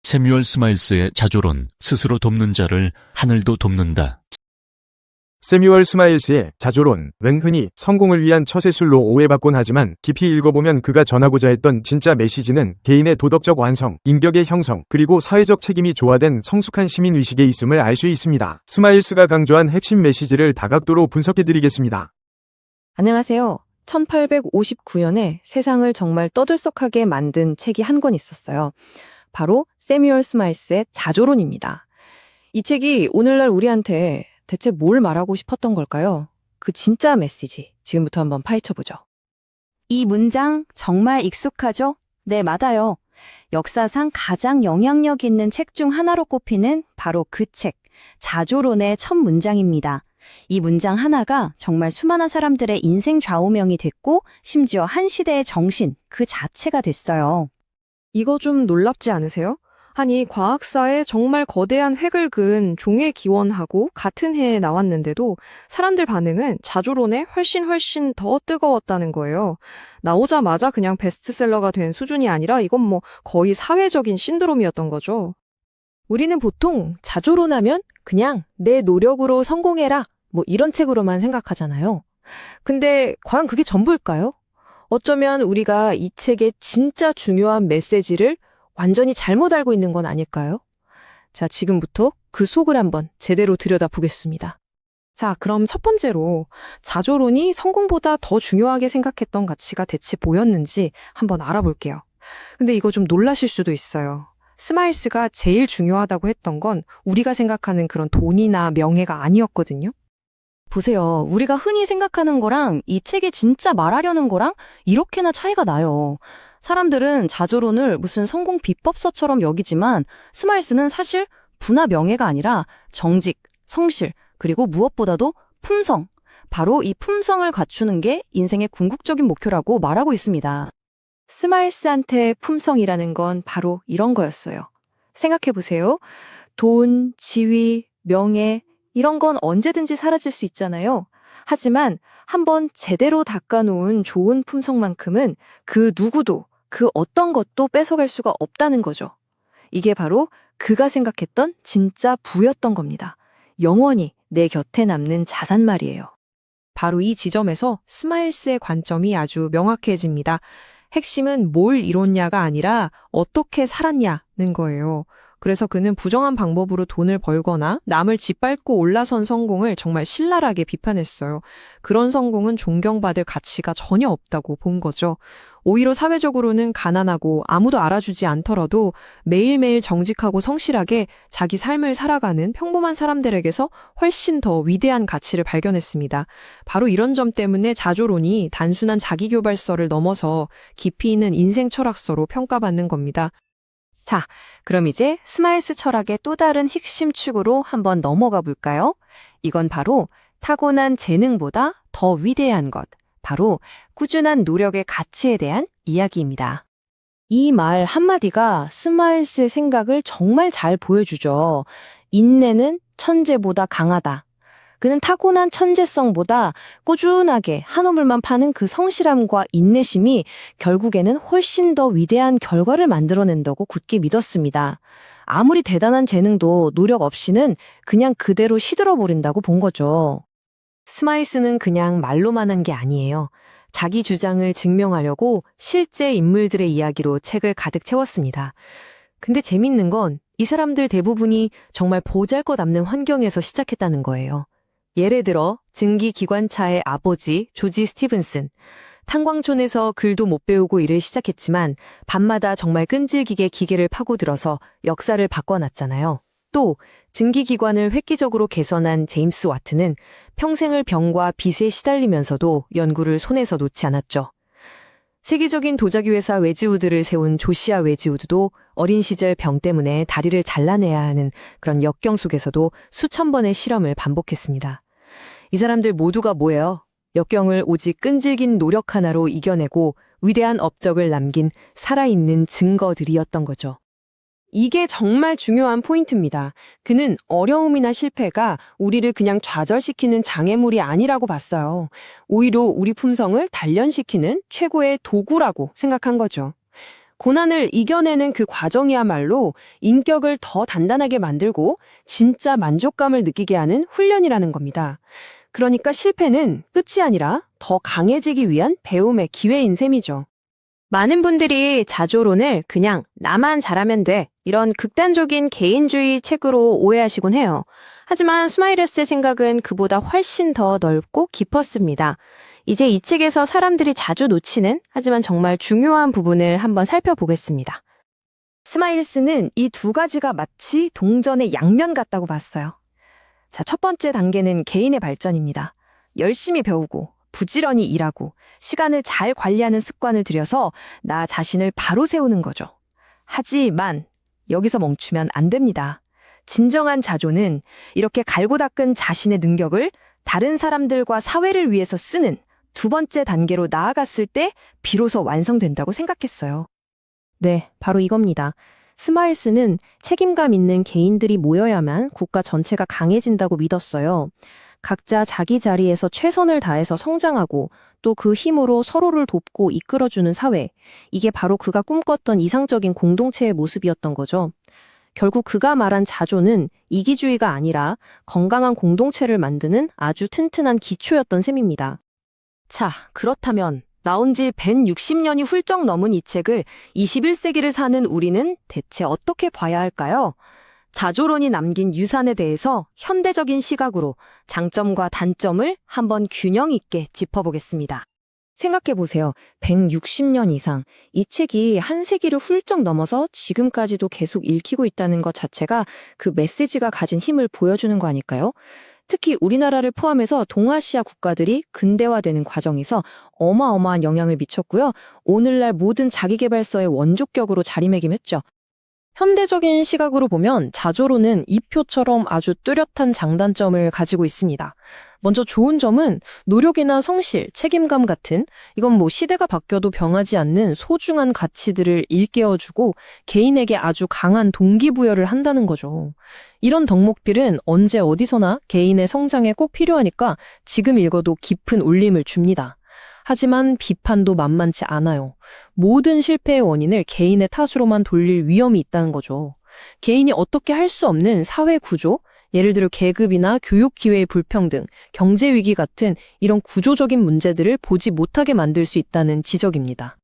새뮤얼 스마일스의 자조론, 스스로 돕는 자를 하늘도 돕는다. 새뮤얼 스마일스의 자조론은 흔히 성공을 위한 처세술로 오해받곤 하지만 깊이 읽어보면 그가 전하고자 했던 진짜 메시지는 개인의 도덕적 완성, 인격의 형성, 그리고 사회적 책임이 조화된 성숙한 시민의식에 있음을 알 수 있습니다. 스마일스가 강조한 핵심 메시지를 다각도로 분석해드리겠습니다. 안녕하세요. 1859년에 세상을 정말 떠들썩하게 만든 책이 한 권 있었어요. 바로 새뮤얼 스마일스의 자조론입니다. 이 책이 오늘날 우리한테 대체 뭘 말하고 싶었던 걸까요? 그 진짜 메시지, 지금부터 한번 파헤쳐보죠. 이 문장 정말 익숙하죠? 네, 맞아요. 역사상 가장 영향력 있는 책 중 하나로 꼽히는 바로 그 책, 자조론의 첫 문장입니다. 이 문장 하나가 정말 수많은 사람들의 인생 좌우명이 됐고 심지어 한 시대의 정신 그 자체가 됐어요. 이거 좀 놀랍지 않으세요? 아니, 과학사에 정말 거대한 획을 그은 종의 기원하고 같은 해에 나왔는데도 사람들 반응은 자조론에 훨씬 더 뜨거웠다는 거예요. 나오자마자 그냥 베스트셀러가 된 수준이 아니라 이건 뭐 거의 사회적인 신드롬이었던 거죠. 우리는 보통 자조론 하면 그냥 내 노력으로 성공해라, 뭐 이런 책으로만 생각하잖아요. 근데 과연 그게 전부일까요? 어쩌면 우리가 이 책의 진짜 중요한 메시지를 완전히 잘못 알고 있는 건 아닐까요? 자, 지금부터 그 속을 한번 제대로 들여다보겠습니다. 자, 그럼 첫 번째로 자조론이 성공보다 더 중요하게 생각했던 가치가 대체 뭐였는지 한번 알아볼게요. 근데 이거 좀 놀라실 수도 있어요. 스마일스가 제일 중요하다고 했던 건 우리가 생각하는 그런 돈이나 명예가 아니었거든요. 보세요. 우리가 흔히 생각하는 거랑 이 책이 진짜 말하려는 거랑 이렇게나 차이가 나요. 사람들은 자조론을 무슨 성공 비법서처럼 여기지만 스마일스는 사실 부나 명예가 아니라 정직, 성실, 그리고 무엇보다도 품성. 바로 이 품성을 갖추는 게 인생의 궁극적인 목표라고 말하고 있습니다. 스마일스한테 품성이라는 건 바로 이런 거였어요. 생각해보세요. 돈, 지위, 명예, 이런 건 언제든지 사라질 수 있잖아요. 하지만 한번 제대로 닦아놓은 좋은 품성만큼은 그 누구도, 그 어떤 것도 뺏어갈 수가 없다는 거죠. 이게 바로 그가 생각했던 진짜 부였던 겁니다. 영원히 내 곁에 남는 자산 말이에요. 바로 이 지점에서 스마일스의 관점이 아주 명확해집니다. 핵심은 뭘 이뤘냐가 아니라 어떻게 살았냐는 거예요. 그래서 그는 부정한 방법으로 돈을 벌거나 남을 짓밟고 올라선 성공을 정말 신랄하게 비판했어요. 그런 성공은 존경받을 가치가 전혀 없다고 본 거죠. 오히려 사회적으로는 가난하고 아무도 알아주지 않더라도 매일매일 정직하고 성실하게 자기 삶을 살아가는 평범한 사람들에게서 훨씬 더 위대한 가치를 발견했습니다. 바로 이런 점 때문에 자조론이 단순한 자기교발서를 넘어서 깊이 있는 인생 철학서로 평가받는 겁니다. 자, 그럼 이제 스마일스 철학의 또 다른 핵심 축으로 한번 넘어가 볼까요? 이건 바로 타고난 재능보다 더 위대한 것, 바로 꾸준한 노력의 가치에 대한 이야기입니다. 이 말 한마디가 스마일스의 생각을 정말 잘 보여주죠. 인내는 천재보다 강하다. 그는 타고난 천재성보다 꾸준하게 한우물만 파는 그 성실함과 인내심이 결국에는 훨씬 더 위대한 결과를 만들어낸다고 굳게 믿었습니다. 아무리 대단한 재능도 노력 없이는 그냥 그대로 시들어버린다고 본 거죠. 스마일스는 그냥 말로만 한 게 아니에요. 자기 주장을 증명하려고 실제 인물들의 이야기로 책을 가득 채웠습니다. 근데 재밌는 건 이 사람들 대부분이 정말 보잘것없는 환경에서 시작했다는 거예요. 예를 들어 증기기관차의 아버지 조지 스티븐슨. 탄광촌에서 글도 못 배우고 일을 시작했지만 밤마다 정말 끈질기게 기계를 파고들어서 역사를 바꿔놨잖아요. 또 증기기관을 획기적으로 개선한 제임스 와트는 평생을 병과 빚에 시달리면서도 연구를 손에서 놓지 않았죠. 세계적인 도자기 회사 웨지우드를 세운 조시아 웨지우드도 어린 시절 병 때문에 다리를 잘라내야 하는 그런 역경 속에서도 수천 번의 실험을 반복했습니다. 이 사람들 모두가 뭐예요? 역경을 오직 끈질긴 노력 하나로 이겨내고 위대한 업적을 남긴 살아있는 증거들이었던 거죠. 이게 정말 중요한 포인트입니다. 그는 어려움이나 실패가 우리를 그냥 좌절시키는 장애물이 아니라고 봤어요. 오히려 우리 품성을 단련시키는 최고의 도구라고 생각한 거죠. 고난을 이겨내는 그 과정이야말로 인격을 더 단단하게 만들고 진짜 만족감을 느끼게 하는 훈련이라는 겁니다. 그러니까 실패는 끝이 아니라 더 강해지기 위한 배움의 기회인 셈이죠. 많은 분들이 자조론을 그냥 나만 잘하면 돼, 이런 극단적인 개인주의 책으로 오해하시곤 해요. 하지만 스마일러스의 생각은 그보다 훨씬 더 넓고 깊었습니다. 이제 이 책에서 사람들이 자주 놓치는, 하지만 정말 중요한 부분을 한번 살펴보겠습니다. 스마일스는 이 두 가지가 마치 동전의 양면 같다고 봤어요. 자, 첫 번째 단계는 개인의 발전입니다. 열심히 배우고 부지런히 일하고 시간을 잘 관리하는 습관을 들여서 나 자신을 바로 세우는 거죠. 하지만 여기서 멈추면 안 됩니다. 진정한 자조는 이렇게 갈고 닦은 자신의 능력을 다른 사람들과 사회를 위해서 쓰는 두 번째 단계로 나아갔을 때 비로소 완성된다고 생각했어요. 네, 바로 이겁니다. 스마일스는 책임감 있는 개인들이 모여야만 국가 전체가 강해진다고 믿었어요. 각자 자기 자리에서 최선을 다해서 성장하고 또 그 힘으로 서로를 돕고 이끌어주는 사회. 이게 바로 그가 꿈꿨던 이상적인 공동체의 모습이었던 거죠. 결국 그가 말한 자조는 이기주의가 아니라 건강한 공동체를 만드는 아주 튼튼한 기초였던 셈입니다. 자, 그렇다면 나온 지 160년이 훌쩍 넘은 이 책을 21세기를 사는 우리는 대체 어떻게 봐야 할까요? 자조론이 남긴 유산에 대해서 현대적인 시각으로 장점과 단점을 한번 균형 있게 짚어보겠습니다. 생각해보세요. 160년 이상 이 책이 한 세기를 훌쩍 넘어서 지금까지도 계속 읽히고 있다는 것 자체가 그 메시지가 가진 힘을 보여주는 거 아닐까요? 특히 우리나라를 포함해서 동아시아 국가들이 근대화되는 과정에서 어마어마한 영향을 미쳤고요. 오늘날 모든 자기계발서의 원조격으로 자리매김했죠. 현대적인 시각으로 보면 자조론은 이 표처럼 아주 뚜렷한 장단점을 가지고 있습니다. 먼저 좋은 점은 노력이나 성실, 책임감 같은 이건 시대가 바뀌어도 변하지 않는 소중한 가치들을 일깨워주고 개인에게 아주 강한 동기부여를 한다는 거죠. 이런 덕목들은 언제 어디서나 개인의 성장에 꼭 필요하니까 지금 읽어도 깊은 울림을 줍니다. 하지만 비판도 만만치 않아요. 모든 실패의 원인을 개인의 탓으로만 돌릴 위험이 있다는 거죠. 개인이 어떻게 할 수 없는 사회 구조, 예를 들어 계급이나 교육 기회의 불평등, 경제 위기 같은 이런 구조적인 문제들을 보지 못하게 만들 수 있다는 지적입니다.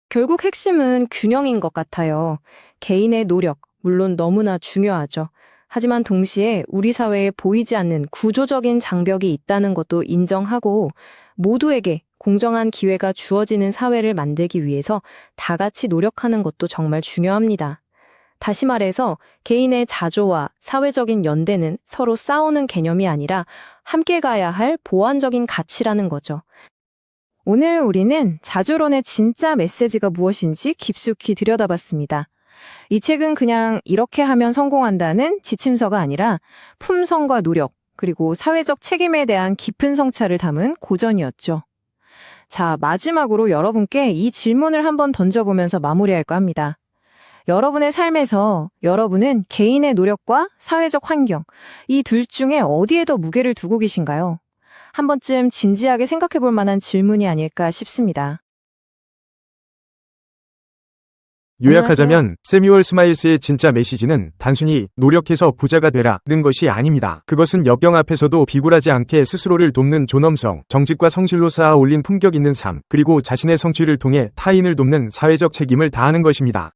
결국 핵심은 균형인 것 같아요. 개인의 노력, 물론 너무나 중요하죠. 하지만 동시에 우리 사회에 보이지 않는 구조적인 장벽이 있다는 것도 인정하고 모두에게 공정한 기회가 주어지는 사회를 만들기 위해서 다 같이 노력하는 것도 정말 중요합니다. 다시 말해서 개인의 자조와 사회적인 연대는 서로 싸우는 개념이 아니라 함께 가야 할 보완적인 가치라는 거죠. 오늘 우리는 자조론의 진짜 메시지가 무엇인지 깊숙이 들여다봤습니다. 이 책은 그냥 이렇게 하면 성공한다는 지침서가 아니라 품성과 노력, 그리고 사회적 책임에 대한 깊은 성찰을 담은 고전이었죠. 자, 마지막으로 여러분께 이 질문을 한번 던져보면서 마무리할까 합니다. 여러분의 삶에서 여러분은 개인의 노력과 사회적 환경, 이 둘 중에 어디에 더 무게를 두고 계신가요? 한 번쯤 진지하게 생각해 볼 만한 질문이 아닐까 싶습니다. 요약하자면 세뮤얼 스마일스의 진짜 메시지는 단순히 노력해서 부자가 되라는 것이 아닙니다. 그것은 역경 앞에서도 비굴하지 않게 스스로를 돕는 존엄성, 정직과 성실로 쌓아 올린 품격 있는 삶, 그리고 자신의 성취를 통해 타인을 돕는 사회적 책임을 다하는 것입니다.